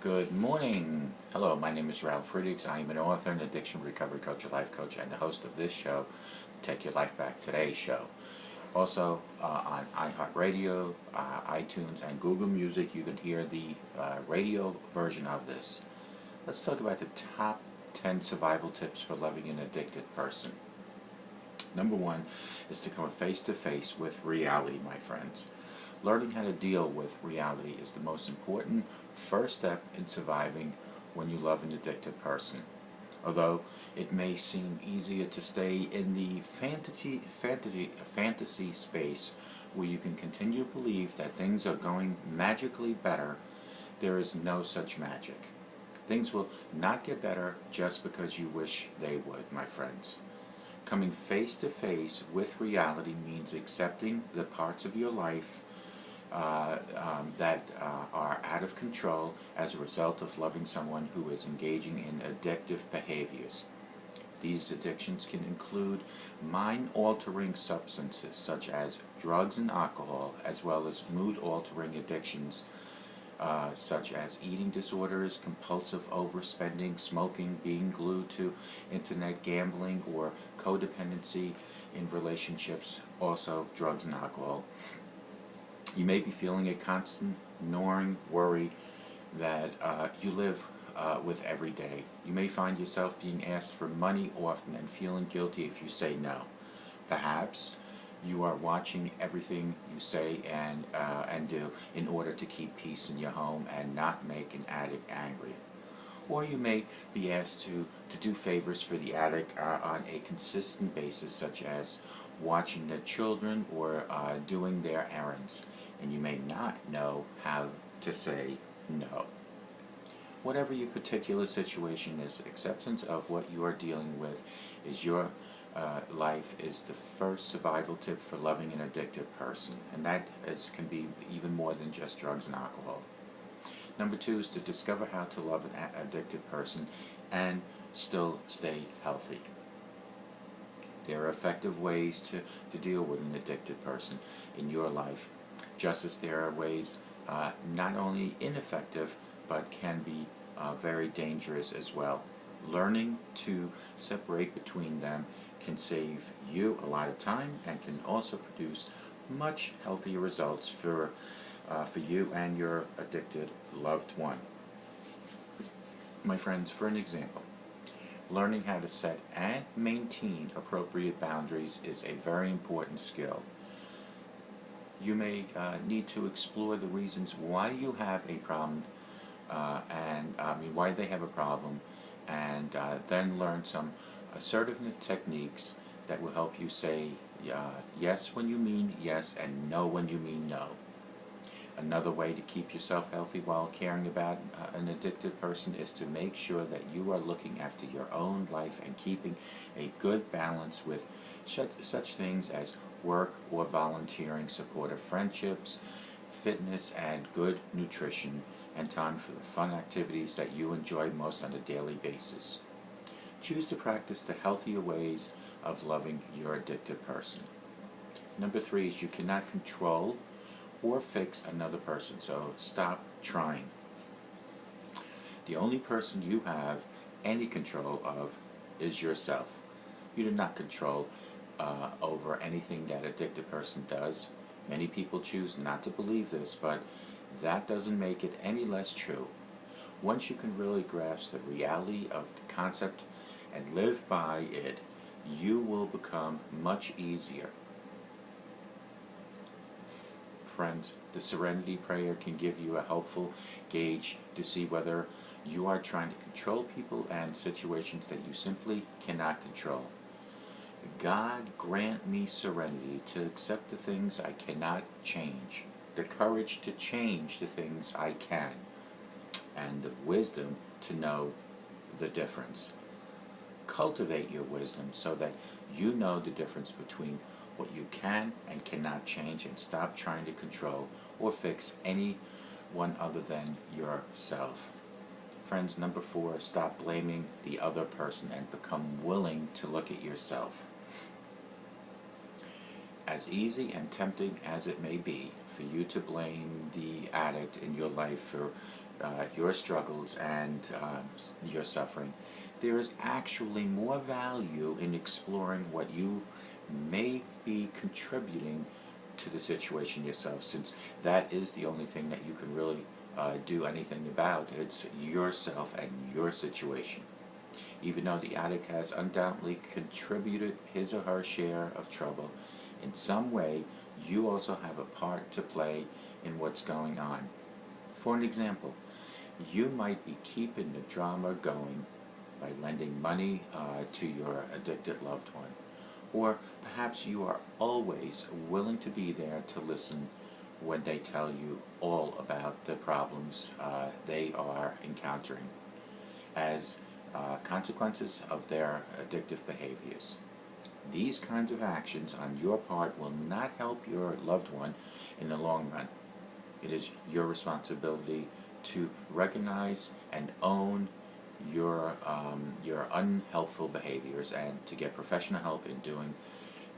Good morning. Hello, my name is Ralf Friedrichs. I am an author, an addiction recovery coach, a life coach, and the host of this show, Take Your Life Back Today show. Also on iHeartRadio, iTunes, and Google Music, you can hear the radio version of this. Let's talk about the top 10 survival tips for loving an addicted person. Number one is to come face to face with reality, my friends. Learning how to deal with reality is the most important first step in surviving when you love an addicted person. Although it may seem easier to stay in the fantasy space where you can continue to believe that things are going magically better, there is no such magic. Things will not get better just because you wish they would, my friends. Coming face to face with reality means accepting the parts of your life that are out of control as a result of loving someone who is engaging in addictive behaviors. These addictions can include mind-altering substances such as drugs and alcohol, as well as mood-altering addictions such as eating disorders, compulsive overspending, smoking, being glued to internet gambling, or codependency in relationships, also drugs and alcohol. You may be feeling a constant gnawing worry that you live with every day. You may find yourself being asked for money often and feeling guilty if you say no. Perhaps you are watching everything you say and do in order to keep peace in your home and not make an addict angry. Or you may be asked to do favors for the addict on a consistent basis, such as watching their children or doing their errands, and you may not know how to say no. Whatever your particular situation is, acceptance of what you are dealing with is your life is the first survival tip for loving an addicted person, and that can be even more than just drugs and alcohol. Number two is to discover how to love an addicted person and still stay healthy. There are effective ways to deal with an addicted person in your life, just as there are ways not only ineffective but can be very dangerous as well. Learning to separate between them can save you a lot of time and can also produce much healthier results for you and your addicted loved one. My friends, for an example, learning how to set and maintain appropriate boundaries is a very important skill. You may need to explore the reasons why you have a problem why they have a problem, and then learn some assertiveness techniques that will help you say yes when you mean yes and no when you mean no. Another way to keep yourself healthy while caring about an addicted person is to make sure that you are looking after your own life and keeping a good balance with such things as work or volunteering, supportive friendships, fitness, and good nutrition, and time for the fun activities that you enjoy most on a daily basis. Choose to practice the healthier ways of loving your addicted person. Number three is you cannot control or fix another person, so stop trying. The only person you have any control of is yourself. You do not control over anything that addicted person does. Many people choose not to believe this, but that doesn't make it any less true. Once you can really grasp the reality of the concept and live by it, you will become much easier. Friends, the Serenity Prayer can give you a helpful gauge to see whether you are trying to control people and situations that you simply cannot control. God grant me serenity to accept the things I cannot change, the courage to change the things I can, and the wisdom to know the difference. Cultivate your wisdom so that you know the difference between what you can and cannot change, and stop trying to control or fix anyone other than yourself. Friends, number four, stop blaming the other person and become willing to look at yourself. As easy and tempting as it may be for you to blame the addict in your life for your struggles and your suffering, there is actually more value in exploring what you may be contributing to the situation yourself, since that is the only thing that you can really do anything about. It's yourself and your situation. Even though the addict has undoubtedly contributed his or her share of trouble, in some way you also have a part to play in what's going on. For an example, you might be keeping the drama going by lending money to your addicted loved one. Or perhaps you are always willing to be there to listen when they tell you all about the problems they are encountering as consequences of their addictive behaviors. These kinds of actions on your part will not help your loved one in the long run. It is your responsibility to recognize and own your unhelpful behaviors and to get professional help in doing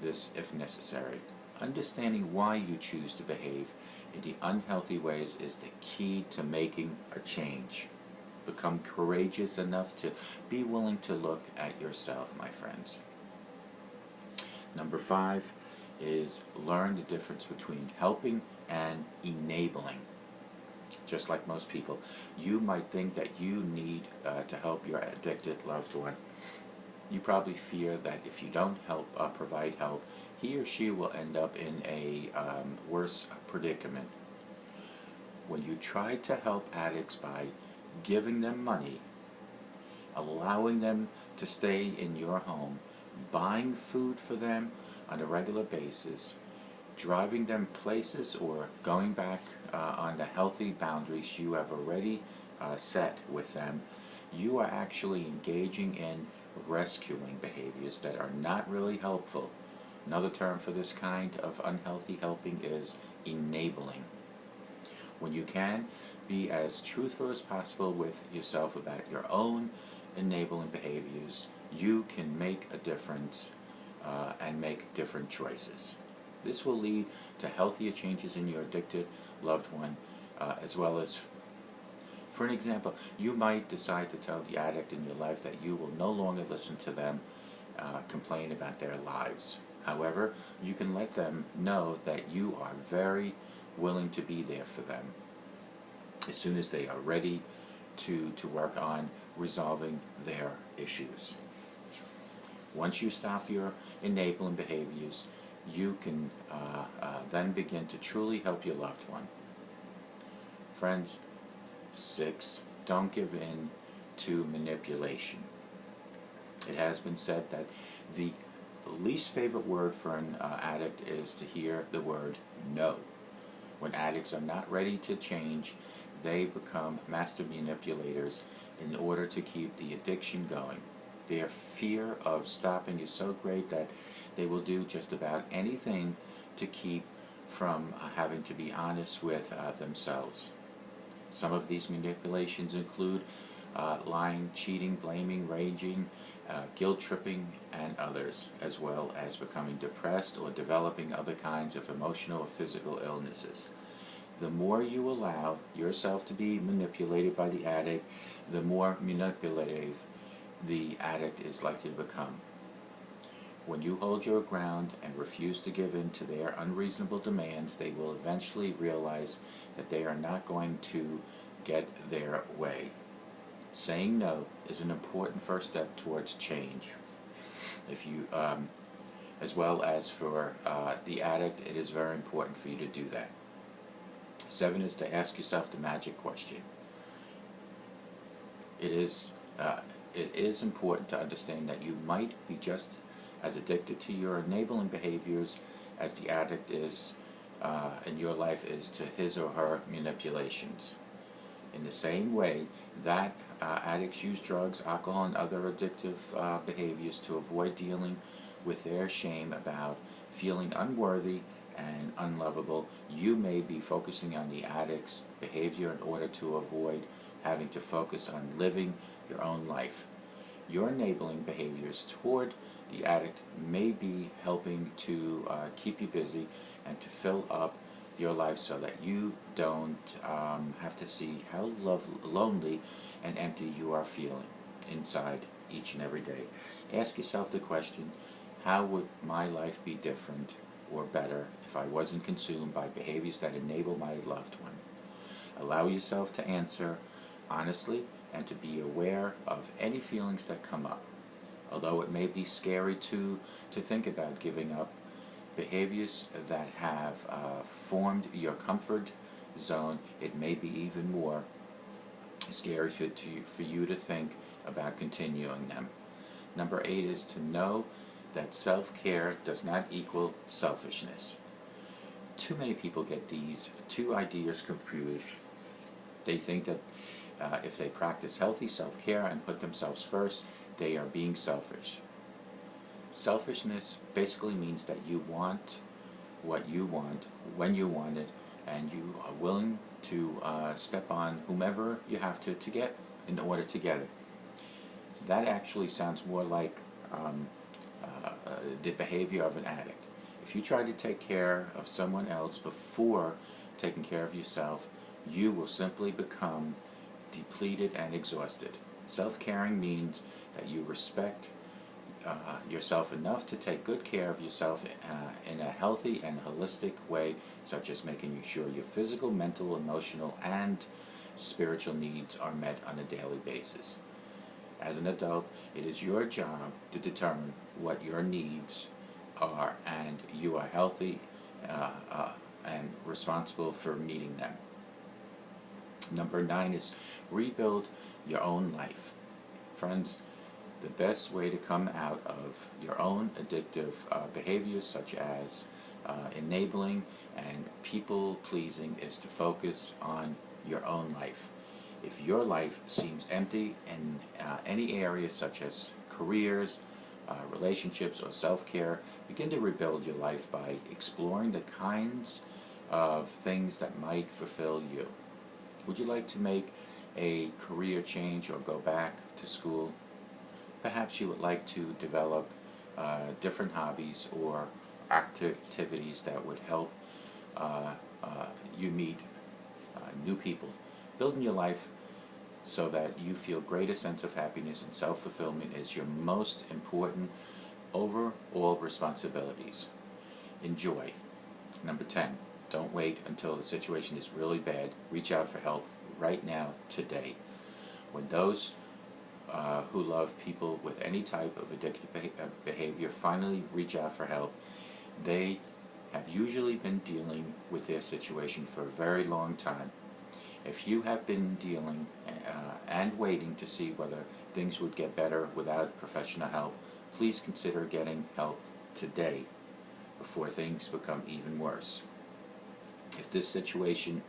this if necessary. Understanding why you choose to behave in the unhealthy ways is the key to making a change. Become courageous enough to be willing to look at yourself, my friends. Number 5 is learn the difference between helping and enabling. Just like most people, you might think that you need to help your addicted loved one. You probably fear that if you don't provide help, he or she will end up in a worse predicament. When you try to help addicts by giving them money, allowing them to stay in your home, buying food for them on a regular basis, driving them places, or going back on the healthy boundaries you have already set with them, you are actually engaging in rescuing behaviors that are not really helpful. Another term for this kind of unhealthy helping is enabling. When you can, be as truthful as possible with yourself about your own enabling behaviors, you can make a difference and make different choices. This will lead to healthier changes in your addicted loved one, as well as, for an example, you might decide to tell the addict in your life that you will no longer listen to them complain about their lives. However, you can let them know that you are very willing to be there for them as soon as they are ready to work on resolving their issues. Once you stop your enabling behaviors, you can then begin to truly help your loved one. Friends, 6, don't give in to manipulation. It has been said that the least favorite word for an addict is to hear the word no. When addicts are not ready to change, they become master manipulators in order to keep the addiction going. Their fear of stopping is so great that they will do just about anything to keep from having to be honest with themselves. Some of these manipulations include lying, cheating, blaming, raging, guilt-tripping, and others, as well as becoming depressed or developing other kinds of emotional or physical illnesses. The more you allow yourself to be manipulated by the addict, the more manipulative the addict is likely to become. When you hold your ground and refuse to give in to their unreasonable demands, they will eventually realize that they are not going to get their way. Saying no is an important first step towards change. If you, as well as for the addict, it is very important for you to do that. 7 is to ask yourself the magic question. It is important to understand that you might be just as addicted to your enabling behaviors as the addict is in your life is to his or her manipulations. In the same way that addicts use drugs, alcohol, and other addictive behaviors to avoid dealing with their shame about feeling unworthy and unlovable, you may be focusing on the addict's behavior in order to avoid having to focus on living your own life. Your enabling behaviors toward the addict may be helping to keep you busy and to fill up your life so that you don't have to see how lonely and empty you are feeling inside each and every day. Ask yourself the question, how would my life be different or better if I wasn't consumed by behaviors that enable my loved one? Allow yourself to answer honestly and to be aware of any feelings that come up. Although it may be scary to think about giving up behaviors that have formed your comfort zone, it may be even more scary for you to think about continuing them. Number 8 is to know that self-care does not equal selfishness. Too many people get these two ideas confused. They think that if they practice healthy self-care and put themselves first, they are being selfish. Selfishness basically means that you want what you want when you want it, and you are willing to step on whomever you have to get in order to get it. That actually sounds more like the behavior of an addict. If you try to take care of someone else before taking care of yourself, you will simply become depleted and exhausted. Self-caring means that you respect yourself enough to take good care of yourself in a healthy and holistic way, such as making sure your physical, mental, emotional, and spiritual needs are met on a daily basis. As an adult, it is your job to determine what your needs are, and you are healthy and responsible for meeting them. Number 9 is rebuild your own life. Friends, the best way to come out of your own addictive behaviors, such as enabling and people-pleasing, is to focus on your own life. If your life seems empty in any area, such as careers, relationships, or self-care, begin to rebuild your life by exploring the kinds of things that might fulfill you. Would you like to make a career change or go back to school? Perhaps you would like to develop different hobbies or activities that would help you meet new people. Building your life so that you feel greater sense of happiness and self-fulfillment is your most important overall responsibilities. Enjoy. Number 10, don't wait until the situation is really bad. Reach out for help right now, today. When those who love people with any type of addictive behavior finally reach out for help, they have usually been dealing with their situation for a very long time. If you have been dealing and waiting to see whether things would get better without professional help, please consider getting help today before things become even worse. If this situation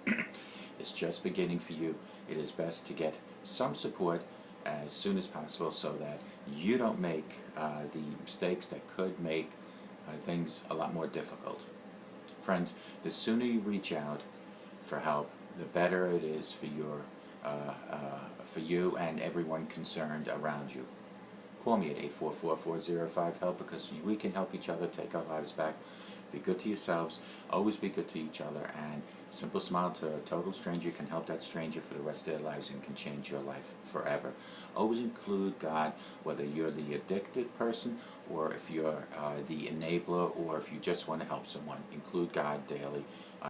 is just beginning for you, it is best to get some support as soon as possible so that you don't make the mistakes that could make things a lot more difficult. Friends, the sooner you reach out for help, the better it is for you and everyone concerned around you. Call me at 844-405-HELP because we can help each other take our lives back. Be good to yourselves, always be good to each other, and a simple smile to a total stranger can help that stranger for the rest of their lives and can change your life forever. Always include God, whether you're the addicted person or if you're the enabler or if you just want to help someone. Include God daily